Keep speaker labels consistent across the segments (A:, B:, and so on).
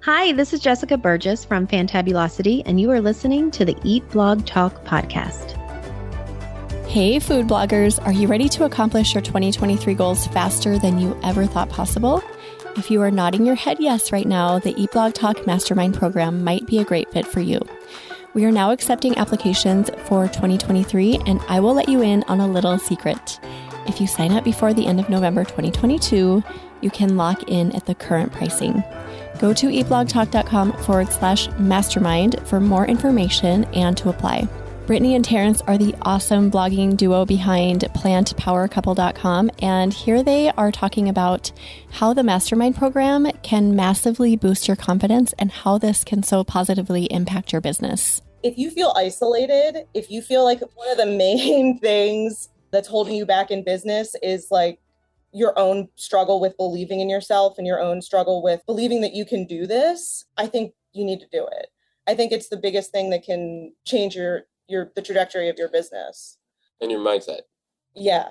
A: Hi, this is Jessica Burgess from Fantabulosity, and you are listening to the Eat Blog Talk podcast.
B: Hey, food bloggers. Are you ready to accomplish your 2023 goals faster than you ever thought possible? If you are nodding your head yes right now, the Eat Blog Talk Mastermind program might be a great fit for you. We are now accepting applications for 2023, and I will let you in on a little secret. If you sign up before the end of November 2022, you can lock in at the current pricing. Go to eatblogtalk.com/mastermind for more information and to apply. Brittany and Terrence are the awesome blogging duo behind plantpowercouple.com, and here they are talking about how the mastermind program can massively boost your confidence and how this can so positively impact your business.
C: If you feel isolated, if you feel like one of the main things that's holding you back in business is like your own struggle with believing in yourself and your own struggle with believing that you can do this, I think you need to do it. I think it's the biggest thing that can change the trajectory of your business.
D: And your mindset.
C: Yeah.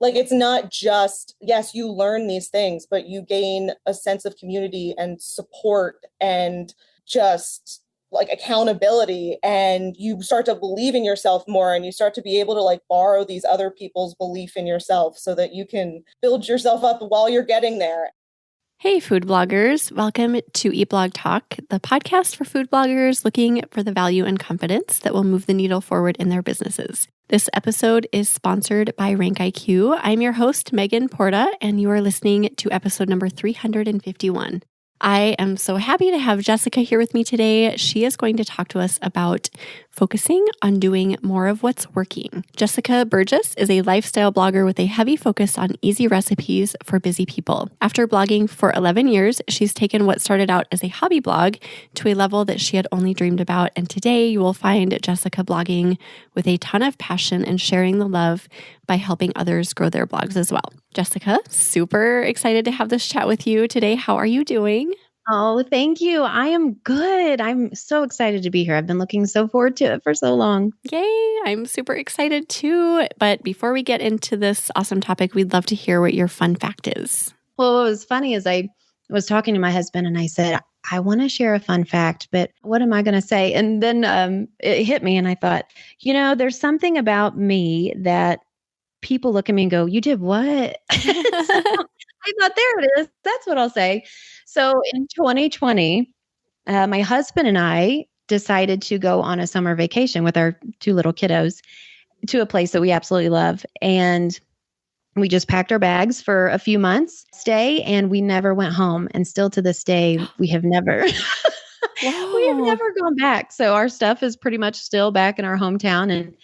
C: Like, it's not just, yes, you learn these things, but you gain a sense of community and support and just like accountability, and you start to believe in yourself more, and you start to be able to like borrow these other people's belief in yourself so that you can build yourself up while you're getting there.
B: Hey, food bloggers. Welcome to Eat Blog Talk, the podcast for food bloggers looking for the value and confidence that will move the needle forward in their businesses. This episode is sponsored by Rank IQ. I'm your host, Megan Porta, and you are listening to episode number 351. I am so happy to have Jessica here with me today. She is going to talk to us about focusing on doing more of what's working. Jessica Burgess is a lifestyle blogger with a heavy focus on easy recipes for busy people. After blogging for 11 years, she's taken what started out as a hobby blog to a level that she had only dreamed about. And today you will find Jessica blogging with a ton of passion and sharing the love by helping others grow their blogs as well. Jessica, super excited to have this chat with you today. How are you doing?
A: Oh, thank you. I am good. I'm so excited to be here. I've been looking so forward to it for so long.
B: Yay, I'm super excited too. But before we get into this awesome topic, we'd love to hear what your fun fact is.
A: Well, what was funny is I was talking to my husband and I said, I want to share a fun fact, but what am I going to say? And then it hit me and I thought, there's something about me that people look at me and go, you did what? So I thought, there it is. That's what I'll say. So in 2020, my husband and I decided to go on a summer vacation with our two little kiddos to a place that we absolutely love. And we just packed our bags for a few months, and we never went home. And still to this day, we have never gone back. So our stuff is pretty much still back in our hometown. And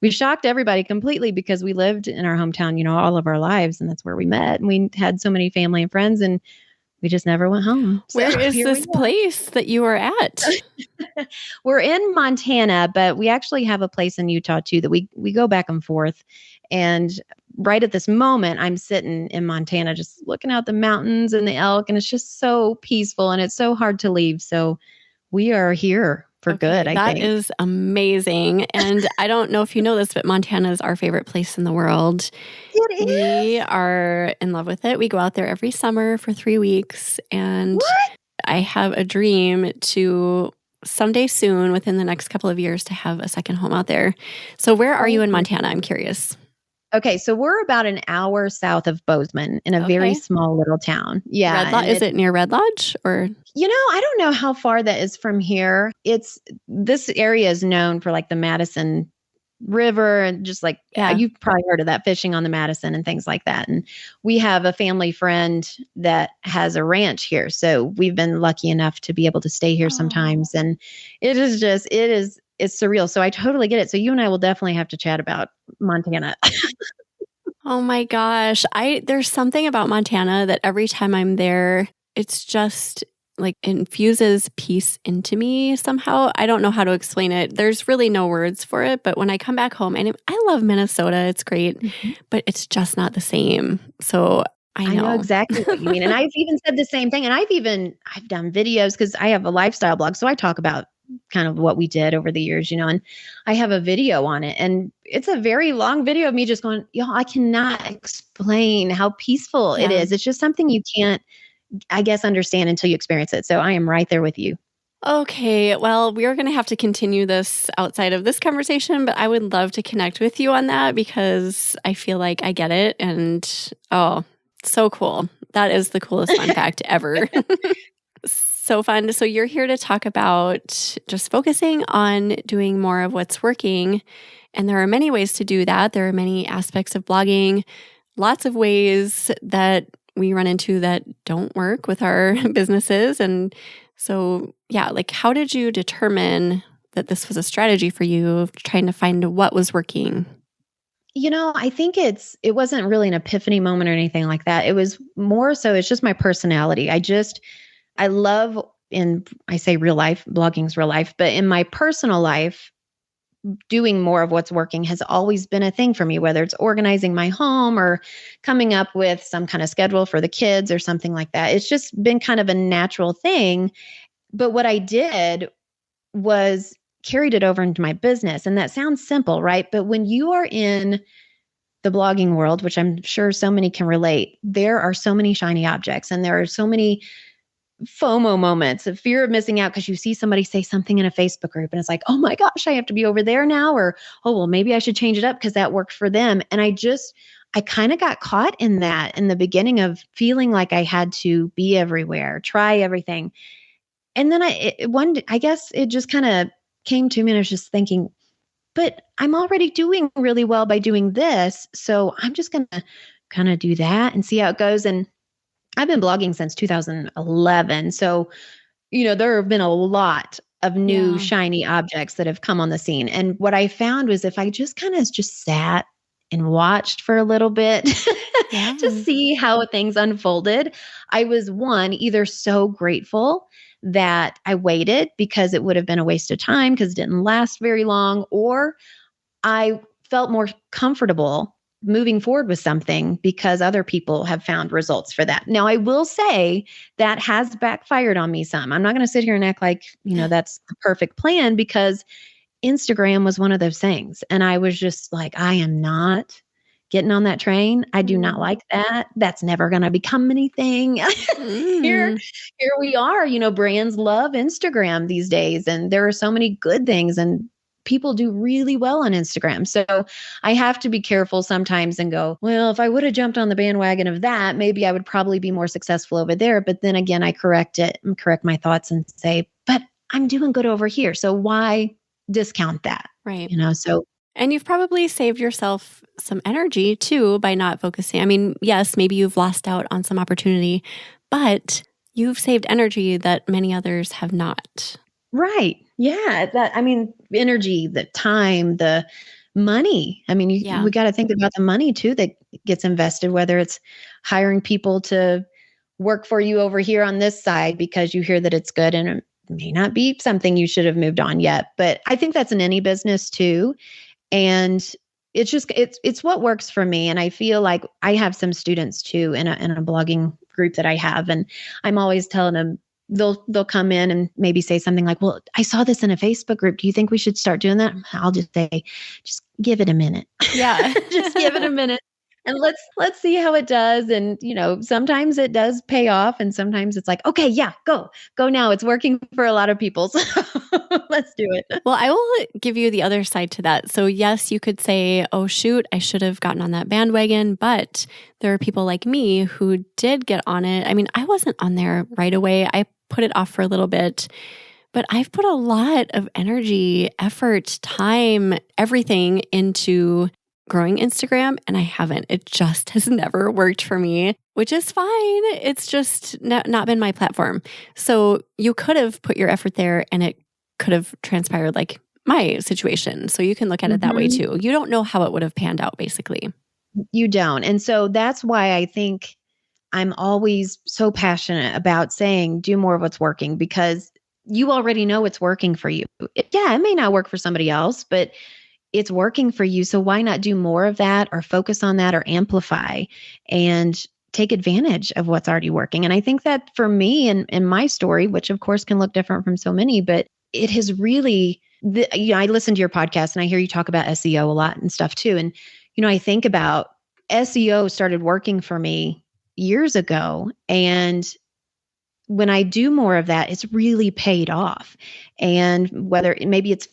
A: we shocked everybody completely because we lived in our hometown, all of our lives. And that's where we met. And we had so many family and friends, and we just never went home.
B: So where is this place that you are at?
A: We're in Montana, but we actually have a place in Utah too that we go back and forth. And right at this moment, I'm sitting in Montana, just looking out the mountains and the elk, and it's just so peaceful and it's so hard to leave. So we are here for good, I think.
B: That is amazing. And I don't know if you know this, but Montana is our favorite place in the world.
A: It is.
B: We are in love with it. We go out there every summer for 3 weeks. And I have a dream to someday soon, within the next couple of years, to have a second home out there. So where are you in Montana? I'm curious.
A: Okay, so we're about an hour south of Bozeman in a very small little town. Yeah.
B: Is it near Red Lodge or?
A: I don't know how far that is from here. This area is known for like the Madison River and just like, you've probably heard of that, fishing on the Madison and things like that. And we have a family friend that has a ranch here. So we've been lucky enough to be able to stay here sometimes. And it's surreal. So I totally get it. So you and I will definitely have to chat about Montana.
B: Oh my gosh. There's something about Montana that every time I'm there, it's just like infuses peace into me somehow. I don't know how to explain it. There's really no words for it. But when I come back home, and I love Minnesota, it's great, but it's just not the same. So I know
A: exactly what you mean. And I've even said the same thing. And I've done videos because I have a lifestyle blog. So I talk about kind of what we did over the years, and I have a video on it, and it's a very long video of me just going, I cannot explain how peaceful it is. It's just something you can't I guess, understand until you experience it. So I am right there with you.
B: Okay, well, we are going to have to continue this outside of this conversation, but I would love to connect with you on that because I feel like I get it. And oh, so cool. That is the coolest fun fact ever. So fun. So you're here to talk about just focusing on doing more of what's working. And there are many ways to do that. There are many aspects of blogging, lots of ways that we run into that don't work with our businesses. And so, yeah, like how did you determine that this was a strategy for you, trying to find what was working?
A: I think it wasn't really an epiphany moment or anything like that. It was more so, it's just my personality. I love, I say real life, blogging's real life, but in my personal life, doing more of what's working has always been a thing for me, whether it's organizing my home or coming up with some kind of schedule for the kids or something like that. It's just been kind of a natural thing. But what I did was carried it over into my business. And that sounds simple, right? But when you are in the blogging world, which I'm sure so many can relate, there are so many shiny objects and there are so many FOMO moments of fear of missing out because you see somebody say something in a Facebook group and it's like, oh my gosh, I have to be over there now. Or, oh, well, maybe I should change it up because that worked for them. And I kind of got caught in that in the beginning of feeling like I had to be everywhere, try everything. And then I guess it just kind of came to me and I was just thinking, but I'm already doing really well by doing this. So I'm just going to kind of do that and see how it goes. And I've been blogging since 2011. So, there have been a lot of new shiny objects that have come on the scene. And what I found was if I just kind of just sat and watched for a little bit to see how things unfolded, I was either so grateful that I waited because it would have been a waste of time because it didn't last very long, or I felt more comfortable moving forward with something because other people have found results for that. Now, I will say that has backfired on me some. I'm not going to sit here and act like, that's the perfect plan because Instagram was one of those things. And I was just like, I am not getting on that train. I do not like that. That's never going to become anything. Here we are, brands love Instagram these days. And there are so many good things and people do really well on Instagram. So I have to be careful sometimes and go, well, if I would have jumped on the bandwagon of that, maybe I would probably be more successful over there. But then again, I correct my thoughts and say, but I'm doing good over here. So why discount that?
B: Right. And you've probably saved yourself some energy too by not focusing. I mean, yes, maybe you've lost out on some opportunity, but you've saved energy that many others have not.
A: Right. Yeah. Energy, the time, the money. We got to think about the money too that gets invested, whether it's hiring people to work for you over here on this side because you hear that it's good and it may not be something you should have moved on yet. But I think that's in any business too. And it's what works for me. And I feel like I have some students too in a blogging group that I have. And I'm always telling them, they'll come in and maybe say something like, well, I saw this in a Facebook group. Do you think we should start doing that? I'll just say, just give it a minute.
B: Yeah.
A: Just give it a minute. And let's see how it does. And, sometimes it does pay off. And sometimes it's like, okay, yeah, go now. It's working for a lot of people. So let's do it.
B: Well, I will give you the other side to that. So yes, you could say, oh, shoot, I should have gotten on that bandwagon. But there are people like me who did get on it. I mean, I wasn't on there right away. I put it off for a little bit. But I've put a lot of energy, effort, time, everything into growing Instagram, and I haven't. It just has never worked for me, which is fine. It's just not been my platform. So you could have put your effort there and it could have transpired like my situation. So you can look at it that way too. You don't know how it would have panned out, basically.
A: You don't. And so that's why I think I'm always so passionate about saying, do more of what's working because you already know it's working for you. It may not work for somebody else, but it's working for you. So why not do more of that or focus on that or amplify and take advantage of what's already working? And I think that for me and in my story, which of course can look different from so many, but it has really, I listen to your podcast and I hear you talk about SEO a lot and stuff too. And, I think about SEO started working for me years ago. And when I do more of that, it's really paid off. And whether maybe it's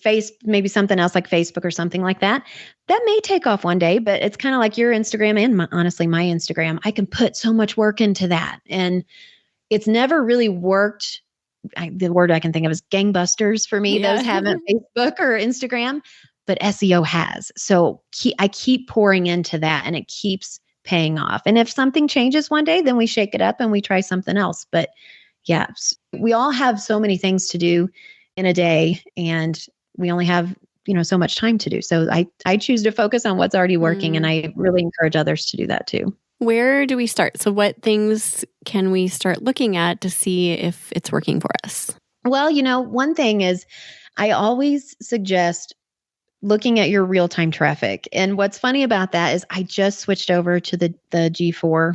A: maybe something else like Facebook or something like that, that may take off one day, but it's kind of like your Instagram and honestly, my Instagram. I can put so much work into that. And it's never really worked. The word I can think of is gangbusters for me. Those haven't Facebook or Instagram, but SEO has. So I keep pouring into that and it keeps paying off. And if something changes one day, then we shake it up and we try something else. But yeah, we all have so many things to do in a day and we only have, so much time to do. So I choose to focus on what's already working. And I really encourage others to do that too.
B: Where do we start? So what things can we start looking at to see if it's working for us?
A: Well, one thing is I always suggest looking at your real-time traffic. And what's funny about that is I just switched over to the G4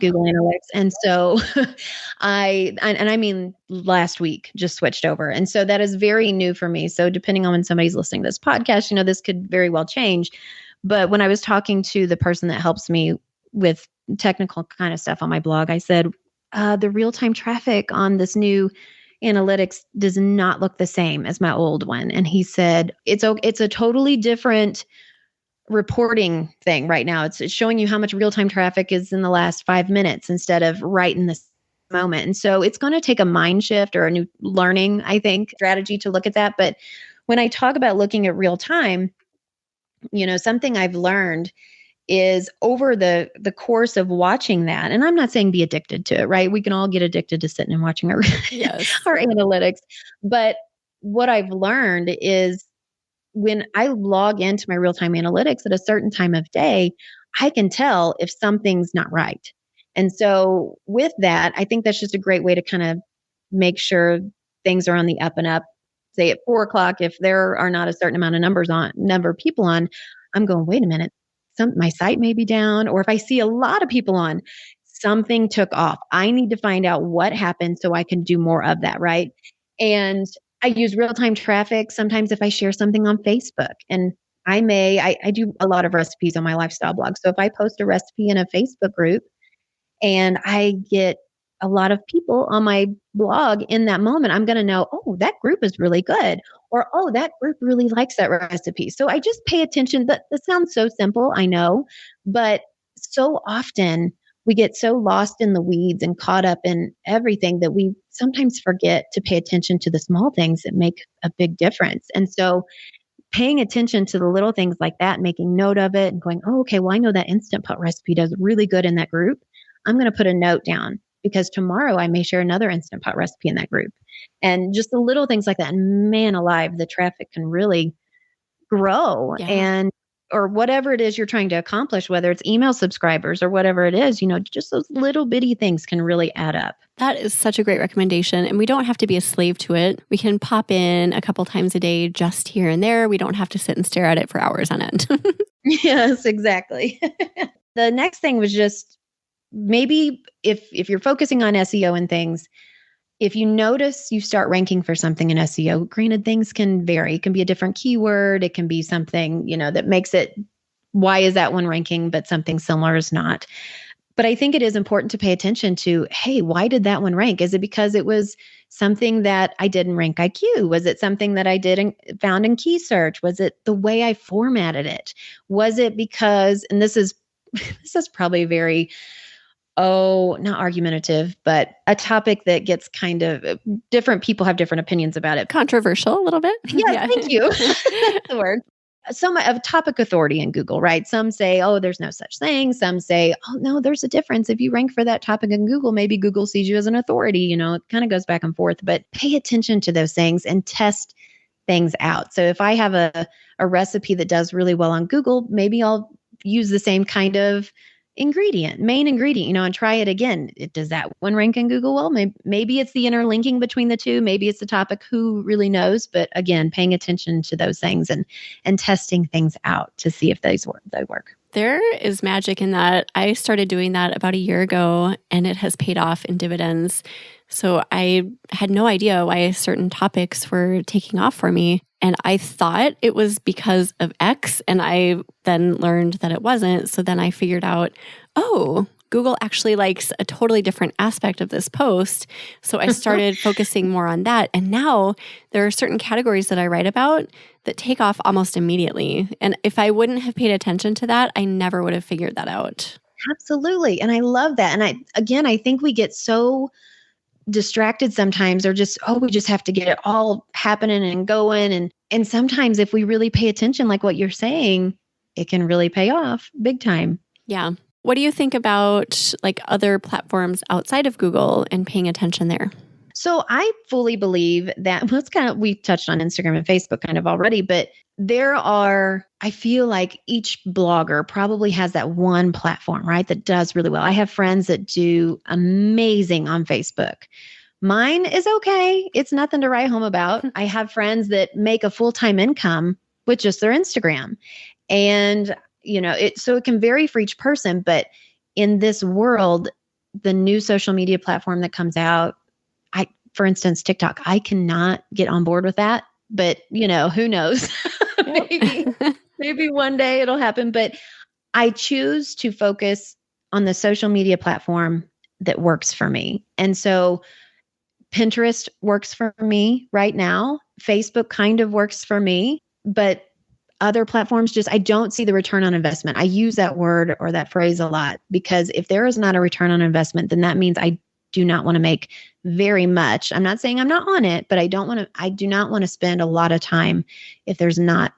A: Google Analytics. And so I mean last week just switched over. And so that is very new for me. So depending on when somebody's listening to this podcast, this could very well change. But when I was talking to the person that helps me with technical kind of stuff on my blog, I said, the real-time traffic on this new analytics does not look the same as my old one. And he said, it's a totally different reporting thing right now. It's showing you how much real-time traffic is in the last 5 minutes instead of right in this moment. And so it's going to take a mind shift or a new learning, I think, strategy to look at that. But when I talk about looking at real time, something I've learned is over the course of watching that, and I'm not saying be addicted to it, right? We can all get addicted to sitting and watching our analytics. But what I've learned is when I log into my real-time analytics at a certain time of day, I can tell if something's not right. And so with that, I think that's just a great way to kind of make sure things are on the up and up. Say at 4:00, if there are not a certain amount of number of people on, I'm going, wait a minute. My site may be down, or if I see a lot of people on, something took off. I need to find out what happened so I can do more of that, right? And I use real-time traffic sometimes if I share something on Facebook. And I do a lot of recipes on my lifestyle blog. So if I post a recipe in a Facebook group and I get a lot of people on my blog in that moment, I'm going to know, oh, that group is really good. Or, oh, that group really likes that recipe. So I just pay attention. That sounds so simple, I know. But so often we get so lost in the weeds and caught up in everything that we sometimes forget to pay attention to the small things that make a big difference. And so paying attention to the little things like that, making note of it and going, oh, okay, well, I know that Instant Pot recipe does really good in that group. I'm going to put a note down because tomorrow I may share another Instant Pot recipe in that group. And just the little things like that. And man alive, the traffic can really grow or whatever it is you're trying to accomplish, whether it's email subscribers or whatever it is, just those little bitty things can really add up.
B: That is such a great recommendation. And we don't have to be a slave to it. We can pop in a couple times a day just here and there. We don't have to sit and stare at it for hours on end.
A: Yes, exactly. The next thing was just maybe if you're focusing on SEO and things, if you notice you start ranking for something in SEO, granted, things can vary. It can be a different keyword. It can be something, that makes it, why is that one ranking, but something similar is not. But I think it is important to pay attention to, hey, why did that one rank? Is it because it was something that I did in Rank IQ? Was it something that I found in key search? Was it the way I formatted it? Was it because, and this is probably very, not argumentative, but a topic that gets kind of different people have different opinions about it.
B: Controversial a little bit.
A: Yeah. Thank you. That's the word. Some of topic authority in Google, right? Some say, oh, there's no such thing. Some say, oh, no, there's a difference. If you rank for that topic in Google, maybe Google sees you as an authority. It kind of goes back and forth, but pay attention to those things and test things out. So if I have a recipe that does really well on Google, maybe I'll use the same kind of main ingredient, and try it again. Does that one rank in Google well? Maybe it's the interlinking between the two. Maybe it's the topic. Who really knows? But again, paying attention to those things and testing things out to see if they work.
B: There is magic in that. I started doing that about a year ago, and it has paid off in dividends. So I had no idea why certain topics were taking off for me. And I thought it was because of X, and I then learned that it wasn't. So then I figured out, Google actually likes a totally different aspect of this post. So I started focusing more on that. And now there are certain categories that I write about that take off almost immediately. And if I wouldn't have paid attention to that, I never would have figured that out.
A: Absolutely. And I love that. And I think we get so distracted sometimes, or just, we just have to get it all happening and going. And sometimes if we really pay attention, like what you're saying, it can really pay off big time.
B: Yeah. What do you think about like other platforms outside of Google and paying attention there?
A: So I fully believe that, we touched on Instagram and Facebook kind of already, but I feel like each blogger probably has that one platform, right, that does really well. I have friends that do amazing on Facebook. Mine is okay. It's nothing to write home about. I have friends that make a full-time income with just their Instagram. And, so it can vary for each person. But in this world, the new social media platform that comes out, for instance, TikTok, I cannot get on board with that. But, who knows? Maybe one day it'll happen. But I choose to focus on the social media platform that works for me. And so Pinterest works for me right now. Facebook kind of works for me, but other platforms I don't see the return on investment. I use that word or that phrase a lot because if there is not a return on investment, then that means I do not want to make very much. I'm not saying I'm not on it, but I do not want to spend a lot of time if there's not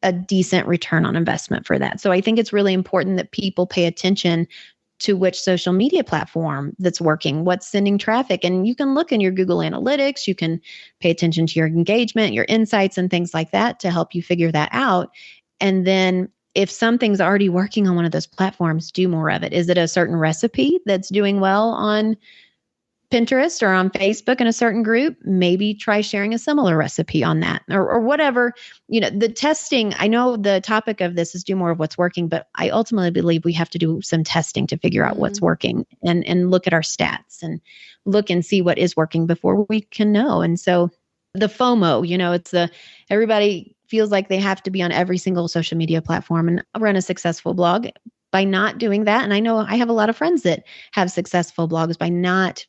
A: a decent return on investment for that. So I think it's really important that people pay attention to which social media platform that's working, what's sending traffic. And you can look in your Google Analytics, you can pay attention to your engagement, your insights, and things like that to help you figure that out. And then if something's already working on one of those platforms, do more of it. Is it a certain recipe that's doing well on Pinterest or on Facebook in a certain group? Maybe try sharing a similar recipe on that or whatever. The testing, I know the topic of this is do more of what's working, but I ultimately believe we have to do some testing to figure out what's working and look at our stats and look and see what is working before we can know. And so the FOMO, it's everybody feels like they have to be on every single social media platform and run a successful blog. By not doing that, and I know I have a lot of friends that have successful blogs by not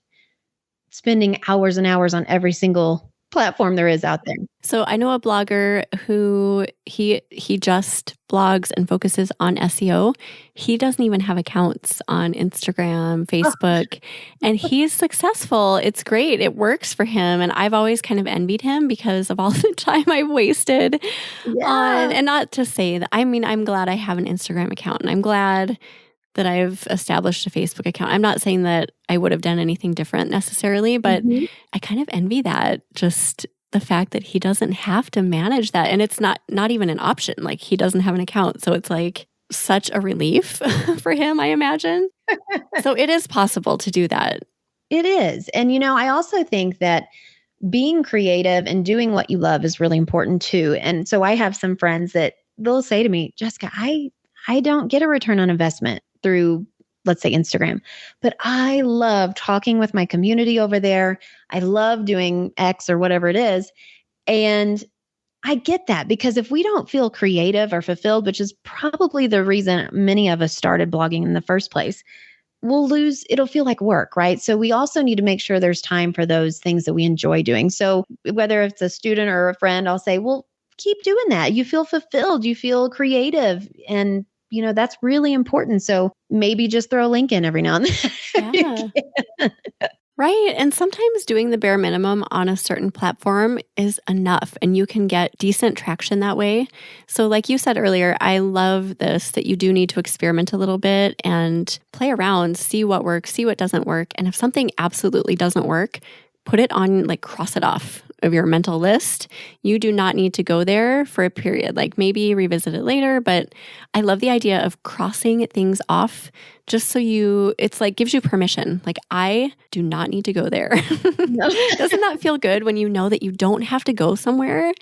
A: spending hours and hours on every single platform there is out there.
B: So I know a blogger who he just blogs and focuses on SEO. He doesn't even have accounts on Instagram, Facebook, and he's successful. It's great. It works for him. And I've always kind of envied him because of all the time I've wasted on, and not to say that, I'm glad I have an Instagram account and I'm glad that I've established a Facebook account. I'm not saying that I would have done anything different necessarily, but I kind of envy that, just the fact that he doesn't have to manage that. And it's not even an option. Like, he doesn't have an account. So it's like such a relief for him, I imagine. So it is possible to do that.
A: It is. And, I also think that being creative and doing what you love is really important too. And so I have some friends that they'll say to me, Jessica, I don't get a return on investment through, let's say, Instagram, but I love talking with my community over there. I love doing X or whatever it is. And I get that, because if we don't feel creative or fulfilled, which is probably the reason many of us started blogging in the first place, it'll feel like work, right? So we also need to make sure there's time for those things that we enjoy doing. So whether it's a student or a friend, I'll say, well, keep doing that. You feel fulfilled, you feel creative, and that's really important. So maybe just throw a link in every now and then.
B: Yeah. Right. And sometimes doing the bare minimum on a certain platform is enough, and you can get decent traction that way. So like you said earlier, I love this, that you do need to experiment a little bit and play around, see what works, see what doesn't work. And if something absolutely doesn't work, put it on, cross it off of your mental list. You do not need to go there for a period. Maybe revisit it later, but I love the idea of crossing things off just so it's gives you permission. I do not need to go there.
A: No.
B: Doesn't that feel good when you know that you don't have to go somewhere?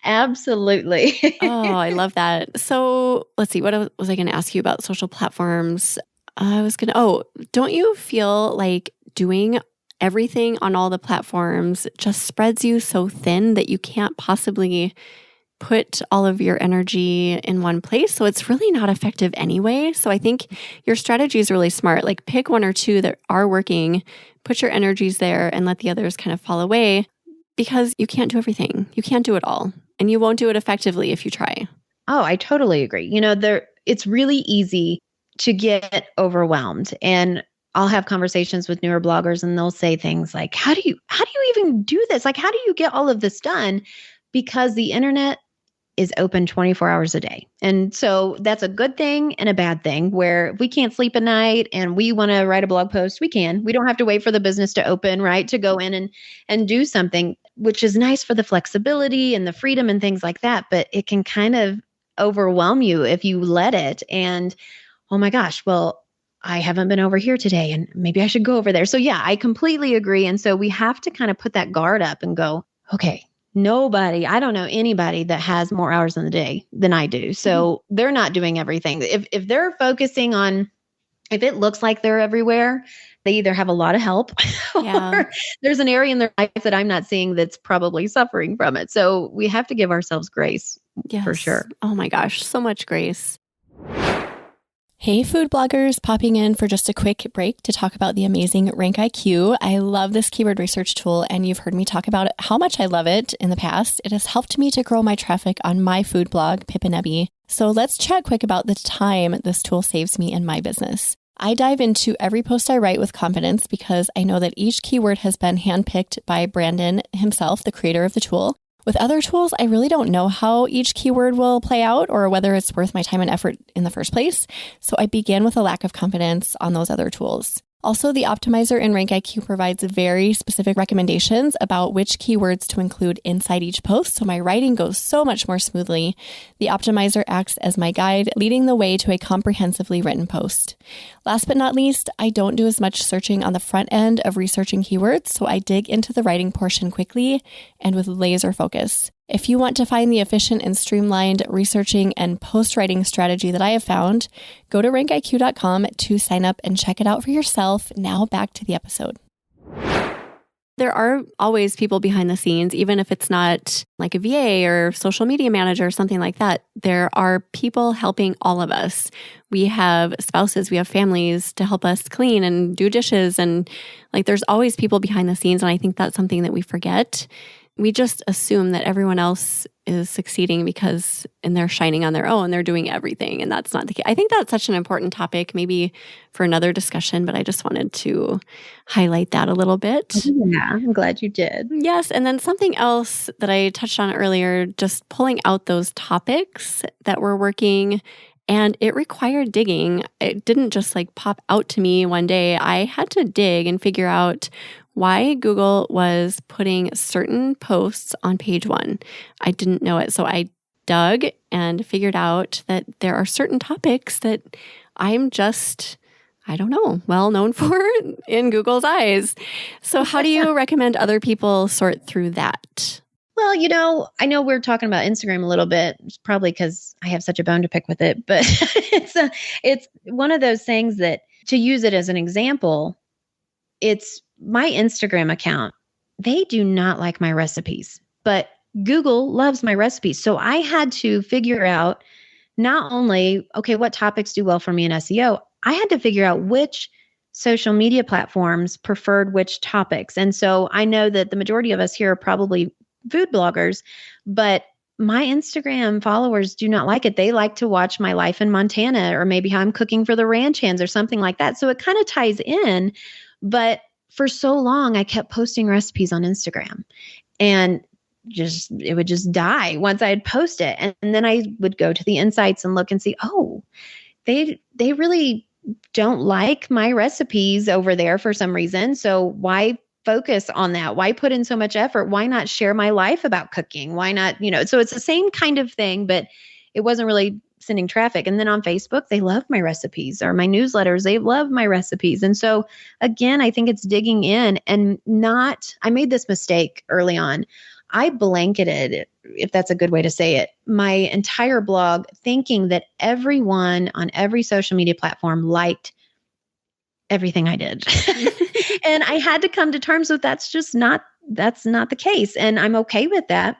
A: Absolutely.
B: Oh, I love that. So let's see, what was I going to ask you about social platforms? Don't you feel like doing everything on all the platforms just spreads you so thin that you can't possibly put all of your energy in one place. So it's really not effective anyway. So I think your strategy is really smart. Like pick one or two that are working, put your energies there and let the others kind of fall away because you can't do everything. You can't do it all. And you won't do it effectively if you try.
A: Oh, I totally agree. It's really easy to get overwhelmed. And I'll have conversations with newer bloggers and they'll say things like, how do you even do this? Like, how do you get all of this done? Because the internet is open 24 hours a day. And so that's a good thing and a bad thing where if we can't sleep at night and we want to write a blog post, we can. We don't have to wait for the business to open, right? To go in and do something, which is nice for the flexibility and the freedom and things like that. But it can kind of overwhelm you if you let it. And oh my gosh, well, I haven't been over here today and maybe I should go over there. So yeah, I completely agree. And so we have to kind of put that guard up and go, okay, I don't know anybody that has more hours in the day than I do. So they're not doing everything. If they're focusing on, if it looks like they're everywhere, they either have a lot of help or there's an area in their life that I'm not seeing that's probably suffering from it. So we have to give ourselves grace for sure.
B: Oh my gosh, so much grace. Hey, food bloggers, popping in for just a quick break to talk about the amazing Rank IQ. I love this keyword research tool, and you've heard me talk about how much I love it in the past. It has helped me to grow my traffic on my food blog, Pippinebby. So let's chat quick about the time this tool saves me in my business. I dive into every post I write with confidence because I know that each keyword has been handpicked by Brandon himself, the creator of the tool. With other tools, I really don't know how each keyword will play out or whether it's worth my time and effort in the first place. So I begin with a lack of confidence on those other tools. Also, the optimizer in Rank IQ provides very specific recommendations about which keywords to include inside each post, so my writing goes so much more smoothly. The optimizer acts as my guide, leading the way to a comprehensively written post. Last but not least, I don't do as much searching on the front end of researching keywords, so I dig into the writing portion quickly and with laser focus. If you want to find the efficient and streamlined researching and post-writing strategy that I have found, go to rankiq.com to sign up and check it out for yourself. Now back to the episode. There are always people behind the scenes, even if it's not like a VA or social media manager or something like that. There are people helping all of us. We have spouses, we have families to help us clean and do dishes. And like there's always people behind the scenes. And I think that's something that we forget. We just assume that everyone else is succeeding and they're shining on their own. They're doing everything. And that's not the case. I think that's such an important topic, maybe for another discussion, but I just wanted to highlight that a little bit.
A: Yeah, I'm glad you did.
B: Yes. And then something else that I touched on earlier, just pulling out those topics that were working. And it required digging. It didn't just like pop out to me one day. I had to dig and figure out why Google was putting certain posts on page one. I didn't know it. So I dug and figured out that there are certain topics that I'm just, I don't know, well known for in Google's eyes. So how do you recommend other people sort through that?
A: Well, I know we're talking about Instagram a little bit, it's probably because I have such a bone to pick with it, but it's one of those things that, to use it as an example, it's my Instagram account. They do not like my recipes, but Google loves my recipes. So I had to figure out not only, okay, what topics do well for me in SEO, I had to figure out which social media platforms preferred which topics. And so I know that the majority of us here are probably food bloggers, but my Instagram followers do not like it. They like to watch my life in Montana or maybe how I'm cooking for the ranch hands or something like that. So it kind of ties in, but for so long, I kept posting recipes on Instagram and it would just die once I'd post it. And then I would go to the insights and look and see, oh, they really don't like my recipes over there for some reason. So why focus on that? Why put in so much effort? Why not share my life about cooking? Why not, so it's the same kind of thing, but it wasn't really sending traffic. And then on Facebook, they love my recipes, or my newsletters, they love my recipes. And so again, I think it's digging in and I made this mistake early on. I blanketed, if that's a good way to say it, my entire blog thinking that everyone on every social media platform liked everything I did. And I had to come to terms with that's not the case. And I'm okay with that.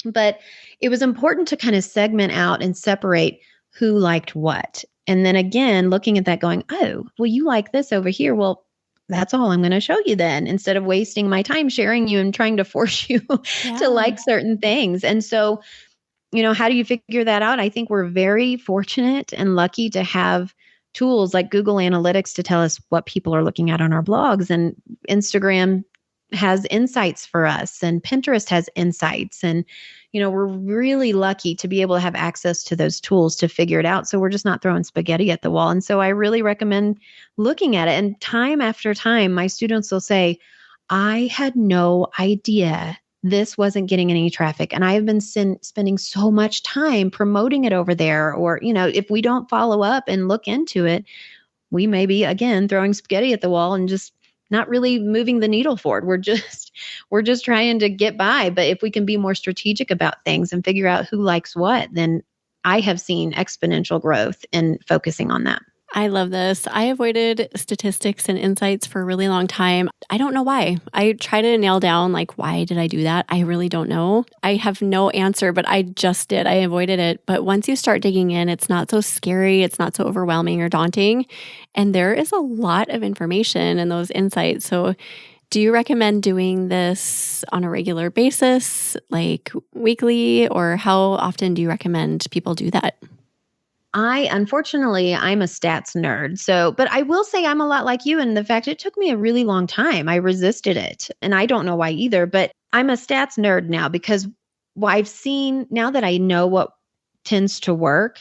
A: But it was important to kind of segment out and separate who liked what. And then again, looking at that going, oh, well, you like this over here. Well, that's all I'm going to show you then, instead of wasting my time sharing you and trying to force you to like certain things. And so, how do you figure that out? I think we're very fortunate and lucky to have tools like Google Analytics to tell us what people are looking at on our blogs, and Instagram has insights for us, and Pinterest has insights. And, we're really lucky to be able to have access to those tools to figure it out. So we're just not throwing spaghetti at the wall. And so I really recommend looking at it. And time after time, my students will say, I had no idea this wasn't getting any traffic. And I have been spending so much time promoting it over there. Or, if we don't follow up and look into it, we may be, again, throwing spaghetti at the wall and just not really moving the needle forward. We're just trying to get by. But if we can be more strategic about things and figure out who likes what, then I have seen exponential growth in focusing on that.
B: I love this. I avoided statistics and insights for a really long time. I don't know why. I try to nail down, why did I do that? I really don't know. I have no answer, but I just did. I avoided it. But once you start digging in, it's not so scary. It's not so overwhelming or daunting. And there is a lot of information in those insights. So do you recommend doing this on a regular basis, like weekly, or how often do you recommend people do that?
A: Unfortunately, I'm a stats nerd. But I will say I'm a lot like you in the fact it took me a really long time. I resisted it, and I don't know why either, but I'm a stats nerd now because I've seen, now that I know what tends to work,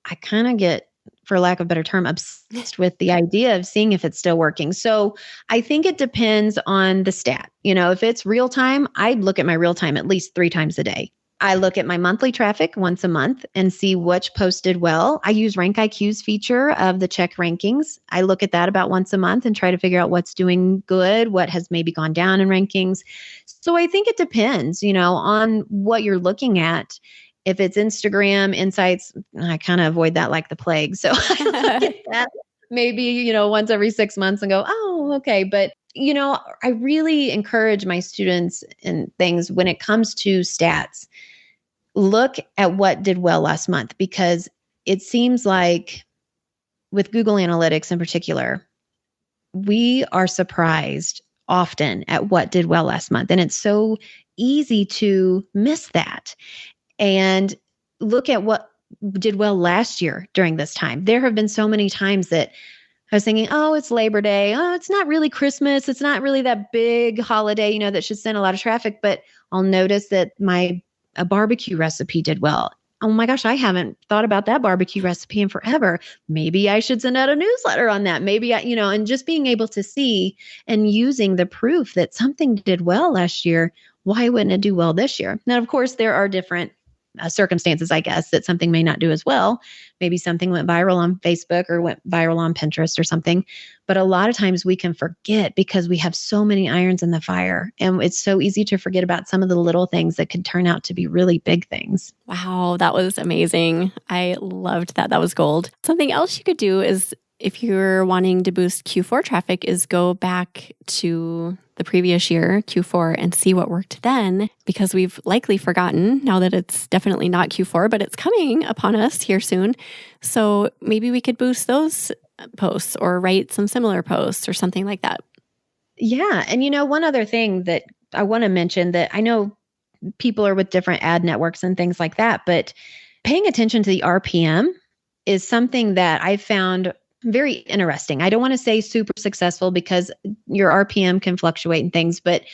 A: I kind of get, for lack of a better term, obsessed with the idea of seeing if it's still working. So I think it depends on the stat. If it's real time, I look at my real time at least 3 times a day. I look at my monthly traffic once a month and see which posted well. I use RankIQ's feature of the check rankings. I look at that about once a month and try to figure out what's doing good, what has maybe gone down in rankings. So I think it depends, on what you're looking at. If it's Instagram insights, I kind of avoid that like the plague. So I look at that maybe, once every 6 months and go, oh, okay. But I really encourage my students and things when it comes to stats, look at what did well last month, because it seems like with Google Analytics in particular, we are surprised often at what did well last month. And it's so easy to miss that and look at what did well last year during this time. There have been so many times that I was thinking, oh, it's Labor Day. Oh, it's not really Christmas. It's not really that big holiday, that should send a lot of traffic. But I'll notice that a barbecue recipe did well. Oh my gosh, I haven't thought about that barbecue recipe in forever. Maybe I should send out a newsletter on that. Maybe and just being able to see and using the proof that something did well last year, why wouldn't it do well this year? Now, of course, there are different circumstances, I guess, that something may not do as well. Maybe something went viral on Facebook or went viral on Pinterest or something. But a lot of times we can forget because we have so many irons in the fire. And it's so easy to forget about some of the little things that could turn out to be really big things.
B: Wow, that was amazing. I loved that. That was gold. Something else you could do is, if you're wanting to boost Q4 traffic, is go back to the previous year, Q4, and see what worked then, because we've likely forgotten now that it's definitely not Q4, but it's coming upon us here soon. So maybe we could boost those posts or write some similar posts or something like that.
A: Yeah. And one other thing that I want to mention, that I know people are with different ad networks and things like that, but paying attention to the RPM is something that I found very interesting. I don't want to say super successful because your RPM can fluctuate and things, but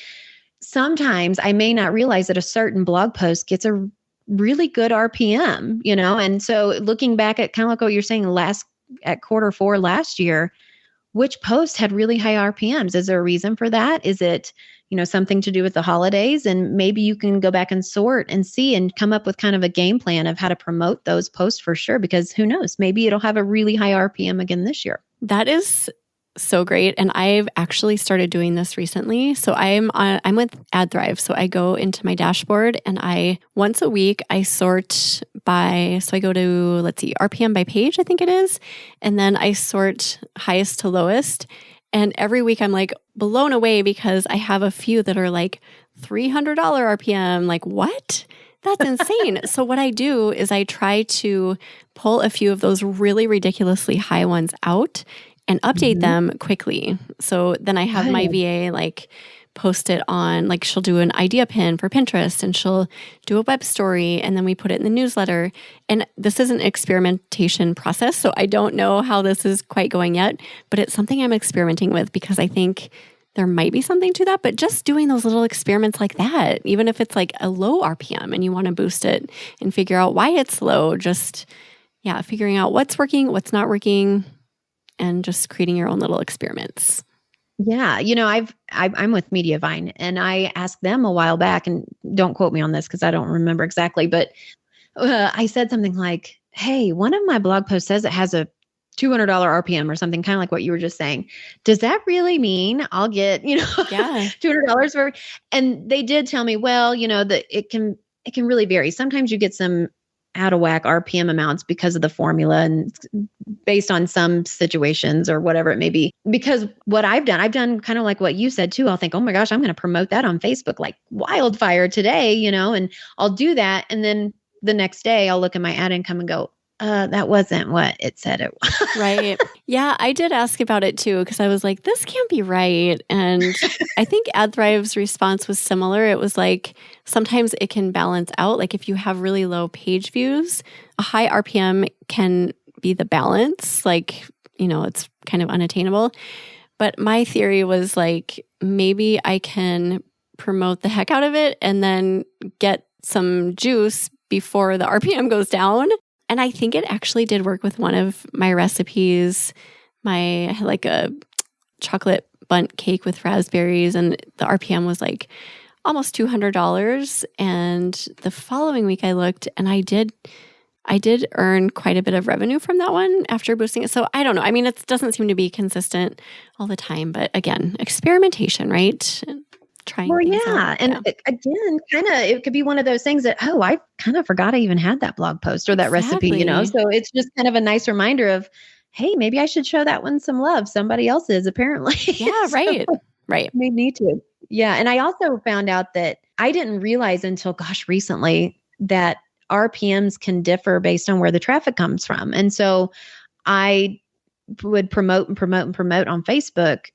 A: sometimes I may not realize that a certain blog post gets a really good RPM, and so looking back at kind of like what you're saying at Q4 last year, which post had really high RPMs? Is there a reason for that? Is it, something to do with the holidays? And maybe you can go back and sort and see and come up with kind of a game plan of how to promote those posts for sure, because who knows, maybe it'll have a really high RPM again this year.
B: That is so great. And I've actually started doing this recently. So I'm with AdThrive. So I go into my dashboard and once a week, I sort by, so I go to, RPM by page, I think it is. And then I sort highest to lowest. And every week I'm blown away because I have a few that are $300 RPM. What? That's insane. So what I do is I try to pull a few of those really ridiculously high ones out and update them quickly. So then I have my
A: Good.
B: VA like post it on, like she'll do an idea pin for Pinterest and she'll do a web story and then we put it in the newsletter. And this is an experimentation process. So I don't know how this is quite going yet, but it's something I'm experimenting with because I think there might be something to that. But just doing those little experiments like that, even if it's like a low RPM and you want to boost it and figure out why it's low, just, figuring out what's working, what's not working, and just creating your own little experiments.
A: Yeah, I'm with Mediavine, and I asked them a while back, and don't quote me on this because I don't remember exactly, but I said something like, "Hey, one of my blog posts says it has a $200 RPM or something, kind of like what you were just saying. Does that really mean I'll get $200 for?" And they did tell me, well, that it can really vary. Sometimes you get some out of whack RPM amounts because of the formula and based on some situations or whatever it may be. Because what I've done kind of like what you said too. I'll think, oh my gosh, I'm going to promote that on Facebook like wildfire today, and I'll do that. And then the next day I'll look at my ad income and go, that wasn't what it said it was.
B: Right. Yeah, I did ask about it too, because I was like, this can't be right. And I think AdThrive's response was similar. It was like, sometimes it can balance out. Like if you have really low page views, a high RPM can be the balance. Like, it's kind of unattainable. But my theory was like, maybe I can promote the heck out of it and then get some juice before the RPM goes down. And I think it actually did work with one of my recipes, like a chocolate bundt cake with raspberries, and the RPM was like almost $200. And the following week I looked and I did earn quite a bit of revenue from that one after boosting it. So I don't know. I mean, it doesn't seem to be consistent all the time, but again, experimentation, right? Trying things out.
A: And again, kind of, it could be one of those things that, I kind of forgot I even had that blog post or that recipe, so it's just kind of a nice reminder of, hey, maybe I should show that one some love. Somebody else is apparently.
B: Yeah, right. Right.
A: They need to. Yeah. And I also found out that I didn't realize until, recently that RPMs can differ based on where the traffic comes from. And so I would promote on Facebook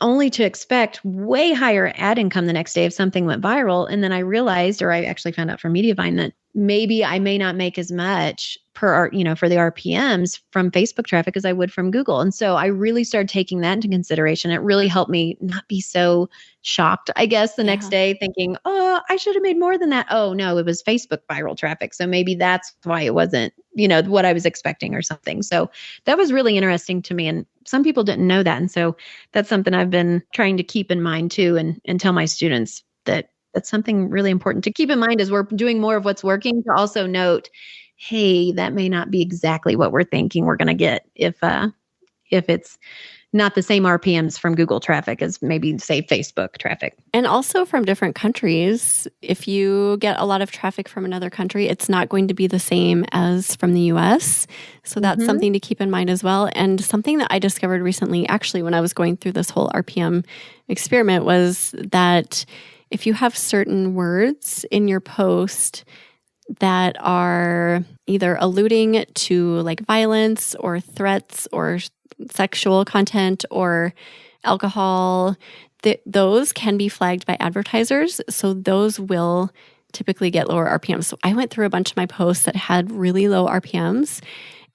A: only to expect way higher ad income the next day if something went viral. And then I realized, or I actually found out from Mediavine, that maybe I may not make as much for the RPMs from Facebook traffic as I would from Google. And so I really started taking that into consideration. It really helped me not be so shocked, I guess, the next day thinking, oh, I should have made more than that. Oh, no, it was Facebook viral traffic. So maybe that's why it wasn't, what I was expecting or something. So that was really interesting to me. And some people didn't know that. And so that's something I've been trying to keep in mind too, and tell my students that that's something really important to keep in mind as we're doing more of what's working, to also note, hey, that may not be exactly what we're thinking we're going to get if it's not the same RPMs from Google traffic as maybe, say, Facebook traffic.
B: And also from different countries. If you get a lot of traffic from another country, it's not going to be the same as from the US. So that's something to keep in mind as well. And something that I discovered recently, actually, when I was going through this whole RPM experiment, was that if you have certain words in your post that are either alluding to like violence or threats or sexual content or alcohol, those can be flagged by advertisers. So those will typically get lower RPMs. So I went through a bunch of my posts that had really low RPMs,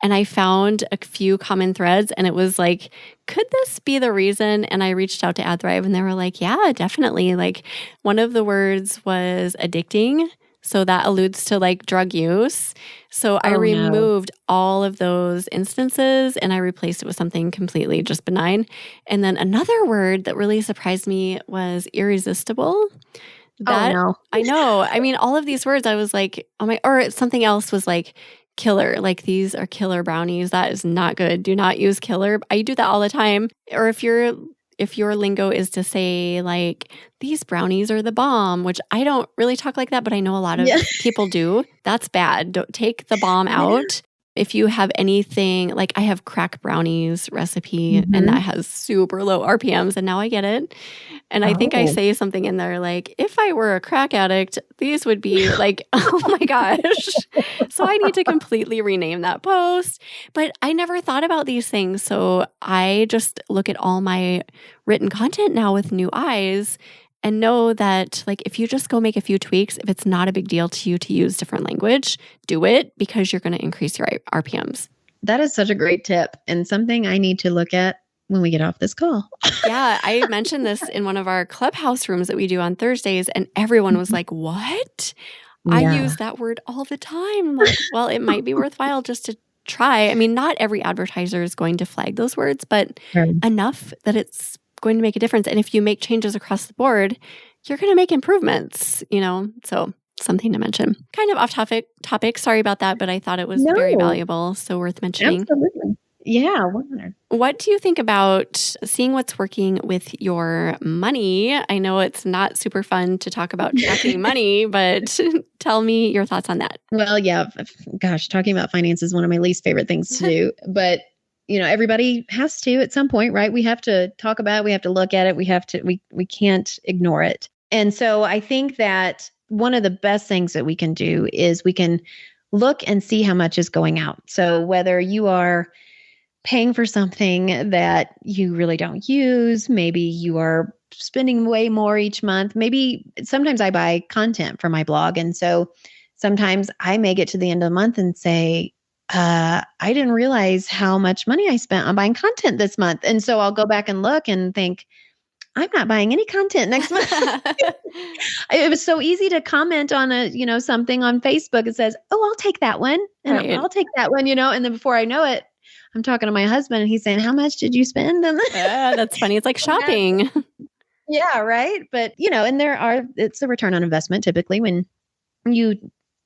B: and I found a few common threads, and it was like, could this be the reason? And I reached out to AdThrive and they were like, yeah, definitely. Like one of the words was addicting. So that alludes to like drug use. So I removed all of those instances and I replaced it with something completely just benign. And then another word that really surprised me was irresistible. I know. I mean, all of these words, I was like, or something else was like killer. Like these are killer brownies. That is not good. Do not use killer. I do that all the time. Or if your lingo is to say like, these brownies are the bomb, which I don't really talk like that, but I know a lot of people do. That's bad. Don't take the bomb out. if you have anything, like I have crack brownies recipe and that has super low RPMs and now I get it. And I think I say something in there like, if I were a crack addict, these would be like, oh my gosh. So I need to completely rename that post. But I never thought about these things. So I just look at all my written content now with new eyes and know that like if you just go make a few tweaks, if it's not a big deal to you to use different language, do it because you're going to increase your RPMs.
A: That is such a great tip and something I need to look at when we get off this call.
B: Yeah, I mentioned this in one of our clubhouse rooms that we do on Thursdays, and everyone was like, what? Yeah. I use that word all the time. Like, well, it might be worthwhile just to try. I mean, not every advertiser is going to flag those words, but enough that it's going to make a difference. And if you make changes across the board, you're going to make improvements, so something to mention. Kind of off topic. Sorry about that, but I thought it was very valuable, so worth mentioning.
A: Absolutely. Yeah, 100.
B: What do you think about seeing what's working with your money? I know it's not super fun to talk about tracking money, but tell me your thoughts on that.
A: Well, yeah, gosh, talking about finance is one of my least favorite things to do, but everybody has to at some point, right? We have to talk about it. We have to look at it. We can't ignore it. And so I think that one of the best things that we can do is we can look and see how much is going out. So whether you are paying for something that you really don't use, maybe you are spending way more each month. Maybe sometimes I buy content for my blog. And so sometimes I may get to the end of the month and say, I didn't realize how much money I spent on buying content this month. And so I'll go back and look and think, I'm not buying any content next month. It was so easy to comment on something on Facebook. It says, oh, I'll take that one. And I'll take that one, and then before I know it, I'm talking to my husband and he's saying, how much did you spend?
B: Yeah, that's funny. It's like shopping.
A: Yeah, right. But, and it's a return on investment typically when you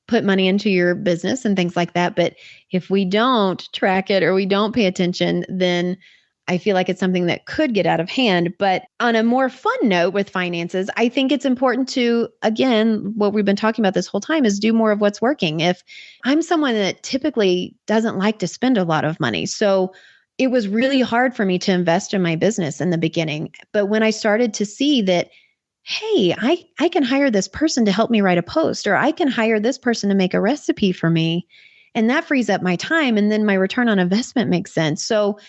A: put money into your business and things like that. But if we don't track it or we don't pay attention, then I feel like it's something that could get out of hand. But on a more fun note with finances, I think it's important to, again, what we've been talking about this whole time is do more of what's working. If I'm someone that typically doesn't like to spend a lot of money, so it was really hard for me to invest in my business in the beginning. But when I started to see that, hey, I can hire this person to help me write a post, or I can hire this person to make a recipe for me, and that frees up my time, and then my return on investment makes sense. So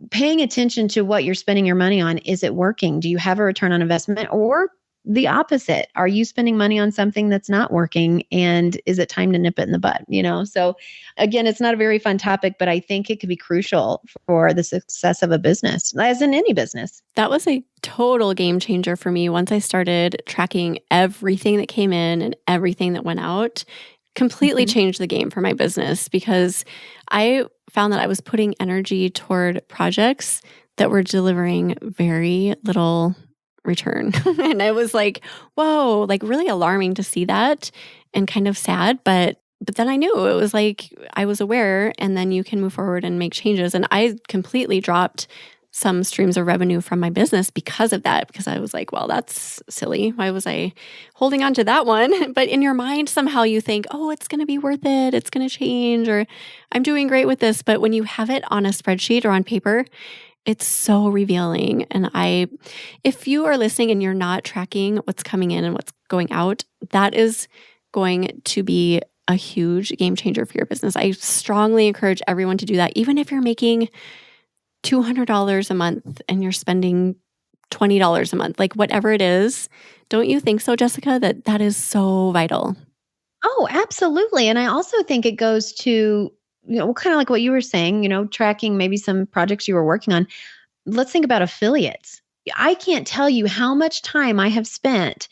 A: paying attention to what you're spending your money on, is it working? Do you have a return on investment? Or the opposite, are you spending money on something that's not working? And is it time to nip it in the bud? So again, it's not a very fun topic, but I think it could be crucial for the success of a business, as in any business.
B: That was a total game changer for me. Once I started tracking everything that came in and everything that went out, completely changed the game for my business, because I found that I was putting energy toward projects that were delivering very little return. And I was like, whoa, like really alarming to see that and kind of sad. But then I knew it was like, I was aware, and then you can move forward and make changes. And I completely dropped some streams of revenue from my business because of that, because I was like, well, that's silly. Why was I holding on to that one? But in your mind, somehow you think, oh, it's going to be worth it. It's going to change, or I'm doing great with this. But when you have it on a spreadsheet or on paper, it's so revealing. And if you are listening and you're not tracking what's coming in and what's going out, that is going to be a huge game changer for your business. I strongly encourage everyone to do that. Even if you're making $200 a month and you're spending $20 a month, like whatever it is, don't you think so, Jessica, that is so vital?
A: Oh, absolutely. And I also think it goes to, kind of like what you were saying, tracking maybe some projects you were working on. Let's think about affiliates. I can't tell you how much time I have spent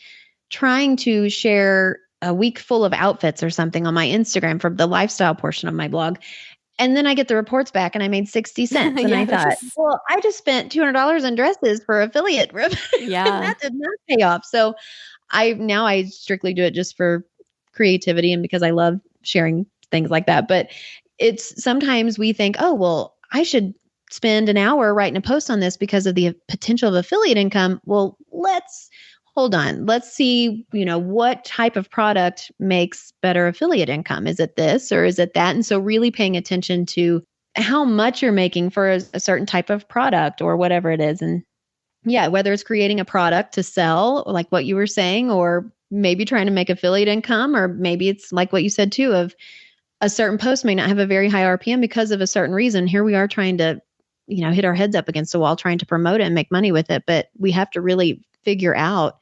A: trying to share a week full of outfits or something on my Instagram for the lifestyle portion of my blog. And then I get the reports back and I made 60 cents. And
B: Yes.
A: I thought, well, I just spent $200 on dresses for affiliate revenue.
B: Yeah.
A: And that did not pay off. So I strictly do it just for creativity and because I love sharing things like that. But it's sometimes we think, oh, well, I should spend an hour writing a post on this because of the potential of affiliate income. Well, let's hold on, let's see, what type of product makes better affiliate income? Is it this or is it that? And so really paying attention to how much you're making for a certain type of product or whatever it is. And yeah, whether it's creating a product to sell, like what you were saying, or maybe trying to make affiliate income, or maybe it's like what you said too, of a certain post may not have a very high RPM because of a certain reason. Here we are trying to, hit our heads up against the wall, trying to promote it and make money with it. But we have to really figure out,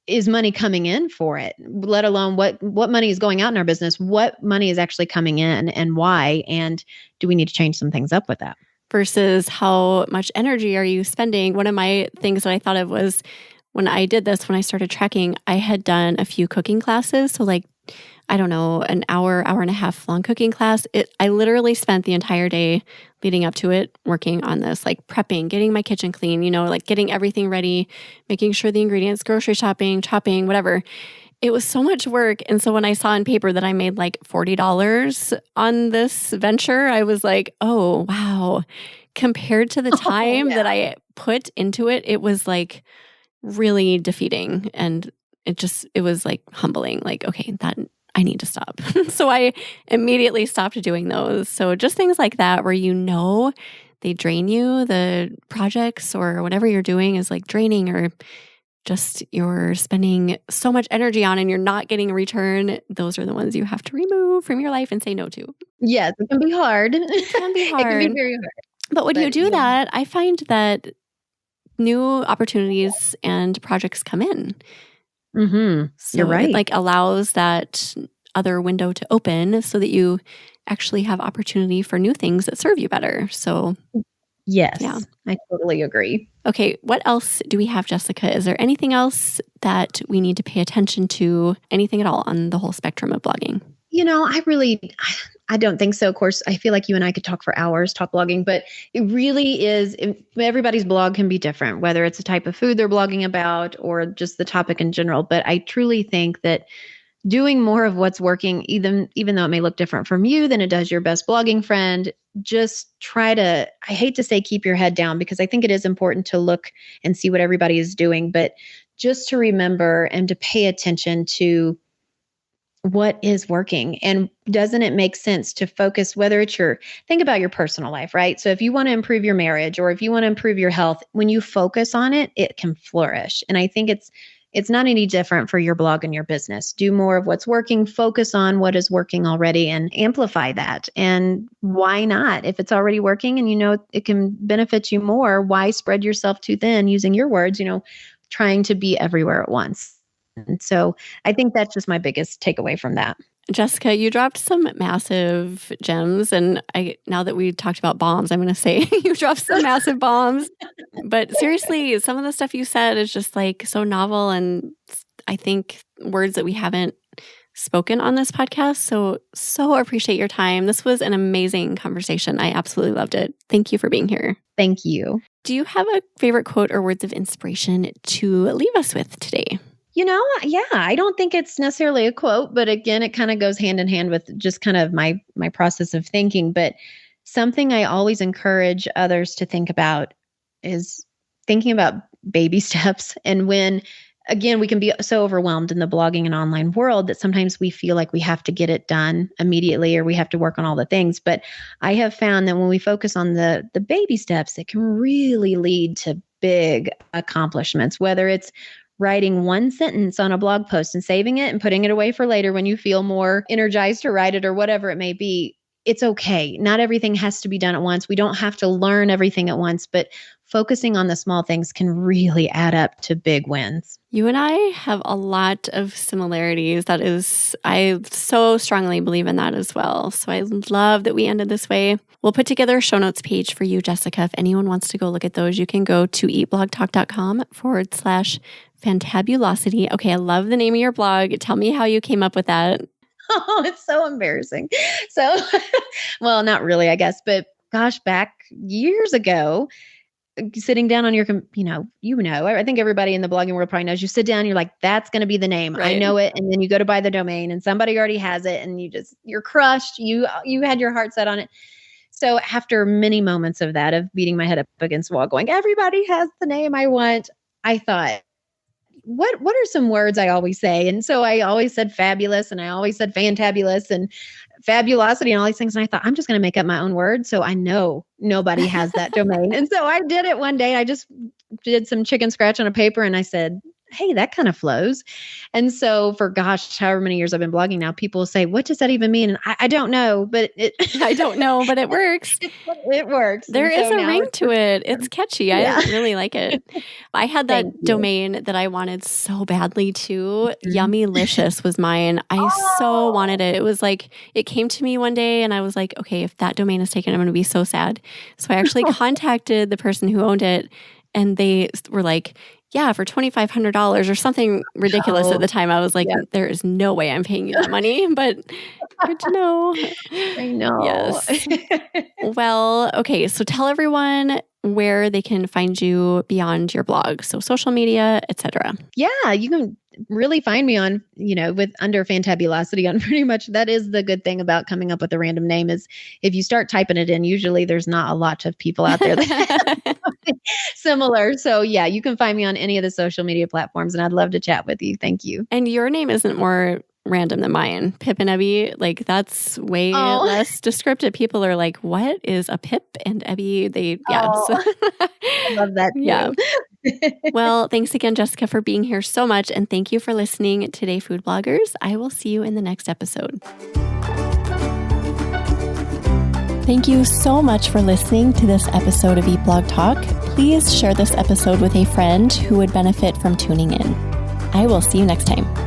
A: is money coming in for it, let alone what money is going out in our business, what money is actually coming in and why, and do we need to change some things up with that?
B: Versus how much energy are you spending? One of my things that I thought of was when I did this, when I started tracking, I had done a few cooking classes. So like, I don't know, an hour and a half long cooking class. I literally spent the entire day leading up to it working on this, like prepping, getting my kitchen clean, like getting everything ready, making sure the ingredients, grocery shopping, chopping, whatever. It was so much work. And so when I saw on paper that I made like $40 on this venture, I was like, oh, wow. Compared to the time that I put into it, it was like really defeating. And it was like humbling, like, okay, that I need to stop. So I immediately stopped doing those. So just things like that where they drain you, the projects or whatever you're doing is like draining, or just you're spending so much energy on and you're not getting a return. Those are the ones you have to remove from your life and say no to.
A: Yes, it can be hard.
B: It can be hard.
A: It can be very hard.
B: But when you do that, I find that new opportunities and projects come in.
A: Mm-hmm.
B: So
A: you're right.
B: It like allows that other window to open so that you actually have opportunity for new things that serve you better. So
A: yes,
B: yeah.
A: I totally agree.
B: Okay, what else do we have, Jessica? Is there anything else that we need to pay attention to? Anything at all on the whole spectrum of blogging?
A: I don't think so. Of course, I feel like you and I could talk for hours, talk blogging, but it really is, everybody's blog can be different, whether it's a type of food they're blogging about or just the topic in general. But I truly think that doing more of what's working, even though it may look different from you than it does your best blogging friend, just try to, I hate to say keep your head down, because I think it is important to look and see what everybody is doing, but just to remember and to pay attention to what is working. And doesn't it make sense to focus, whether it's think about your personal life, right? So if you want to improve your marriage or if you want to improve your health, when you focus on it, it can flourish. And I think it's not any different for your blog and your business. Do more of what's working, focus on what is working already and amplify that. And why not? If it's already working and it can benefit you more, why spread yourself too thin, using your words, trying to be everywhere at once. And so I think that's just my biggest takeaway from that.
B: Jessica, you dropped some massive gems. And now that we talked about bombs, I'm going to say you dropped some massive bombs. But seriously, some of the stuff you said is just like so novel. And I think words that we haven't spoken on this podcast. So appreciate your time. This was an amazing conversation. I absolutely loved it. Thank you for being here.
A: Thank you.
B: Do you have a favorite quote or words of inspiration to leave us with today?
A: Yeah, I don't think it's necessarily a quote, but again, it kind of goes hand in hand with just kind of my process of thinking. But something I always encourage others to think about is thinking about baby steps. And when, again, we can be so overwhelmed in the blogging and online world that sometimes we feel like we have to get it done immediately or we have to work on all the things. But I have found that when we focus on the baby steps, it can really lead to big accomplishments, whether it's writing one sentence on a blog post and saving it and putting it away for later when you feel more energized to write it or whatever it may be. It's okay. Not everything has to be done at once. We don't have to learn everything at once, but focusing on the small things can really add up to big wins.
B: You and I have a lot of similarities. I so strongly believe in that as well. So I love that we ended this way. We'll put together a show notes page for you, Jessica. If anyone wants to go look at those, you can go to eatblogtalk.com/fantabulosity. Okay, I love the name of your blog. Tell me how you came up with that.
A: Oh, it's so embarrassing. So, well, not really, I guess, but gosh, back years ago, sitting down on your, I think everybody in the blogging world probably knows, you sit down, you're like, that's going to be the name. Right. I know it. And then you go to buy the domain and somebody already has it and you're crushed. You had your heart set on it. So after many moments of that, of beating my head up against the wall going, everybody has the name I want, I thought, what are some words I always say? And so I always said fabulous, and I always said fantabulous and fabulosity and all these things. And I thought, I'm just going to make up my own word. So I know nobody has that domain. And so I did it one day. I just did some chicken scratch on a paper and I said, hey, that kind of flows. And so for however many years I've been blogging now, people say, what does that even mean? And I don't know, but
B: I don't know, but it works.
A: It works.
B: There is a ring to it. It's catchy. Yeah. I really like it. I had that domain that I wanted so badly too. Yummylicious was mine. I so wanted it. It was like, it came to me one day and I was like, okay, if that domain is taken, I'm going to be so sad. So I actually contacted the person who owned it and they were like, yeah, for $2,500 or something ridiculous at the time. I was like, there is no way I'm paying you that money, but good to know.
A: I know.
B: Yes. Well, okay. So tell everyone where they can find you beyond your blog. So social media, etc.
A: Yeah, you can really find me on, with under fantabulosity on pretty much. That is the good thing about coming up with a random name is if you start typing it in, usually there's not a lot of people out there that similar. So yeah, you can find me on any of the social media platforms and I'd love to chat with you. Thank you.
B: And your name isn't more random than mine. Pip and Ebby, like that's way less descriptive. People are like, what is a Pip and Ebby?
A: I love that too.
B: Yeah. Well, thanks again, Jessica, for being here so much. And thank you for listening to Today Food Bloggers. I will see you in the next episode. Thank you so much for listening to this episode of Eat Blog Talk. Please share this episode with a friend who would benefit from tuning in. I will see you next time.